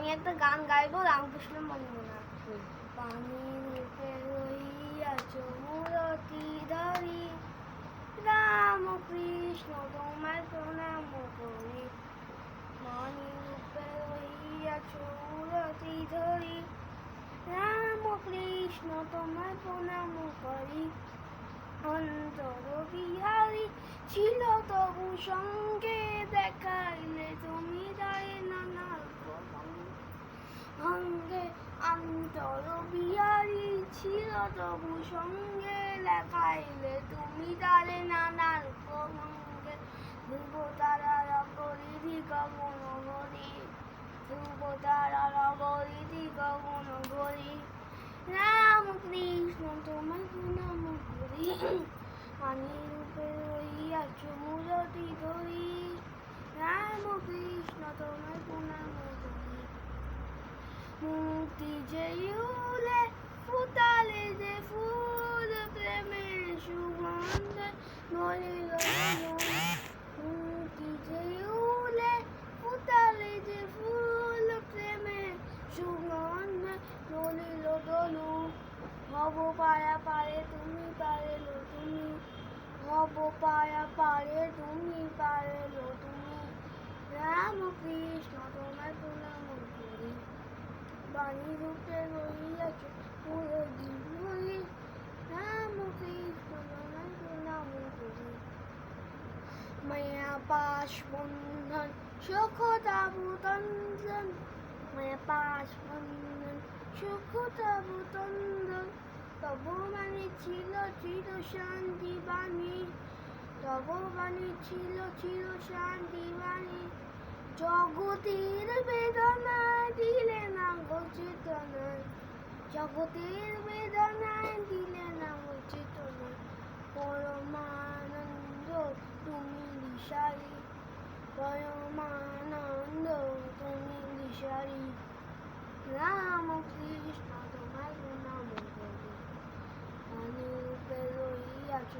আমি একটা গান গাইবো রামকৃষ্ণ বন্দনা। পানির উপরে রহিয়াছ মূরতি ধরি, রাম কৃষ্ণ তোমায় প্রণাম করি। পানির উপরে রহিয়াছ মূরতি ধরি, রাম কৃষ্ণ তোমায় প্রণাম করি। অন্তর বিহারী ছিল তবু সঙ্গে, দেখাইলে তুমি দায়ে নানা ভঙ্গে। অন্তর বিহারী ছিল তবু সঙ্গে, দেখাইলে তুমি দায়ে নানা ভঙ্গে। ধ্রুব তারার পরিধি গগন ভরি, ধ্রুব তারার পরিধি গগন ভরি, রাম কৃষ্ণ তোমায় প্রণাম করি। পানির উপরে রহিয়াছ মূরতি ধরি, রাম কৃষ্ণ তোমায় প্রণাম করি। মূর্তি যে উলে ফুটালে যে ফুল, প্রেমের সুগন্ধে নলিল দোলন। মূর্তি যে উলে ফুটালে যে ফুল, প্রেমের সুগন্ধে নলিল দোলন। হব পায়া পারে তুমি পারেলো তুমি, হব পায়া পারে তুমি পারেলো তুমি, রাম কৃষ্ণ তোমায় প্রণাম করি। বাণীর উপরে রহিয়াছ মূরতি ধরি, রাম কৃষ্ণ তোমায় প্রণাম করি। মায়া পাশ বন্ধন সুখ তাবু তন্দন, মায়া পাশ বন্ধন সুখ তাবু তন্দন। তব বাণী ছিল চির শান্তি বাণী, তব বাণী ছিল চির শান্তি বাণী। জগতের বেদনায় দিলে না গো চেতনা, জগতের বেদনায় দিলে না গো চেতনা। পরমানন্দ তুমি দিশারি, পরমানন্দ তুমি দিশারি, রাম কৃষ্ণ তোমায় প্রণাম করি। পানির উপরে রহিয়াছ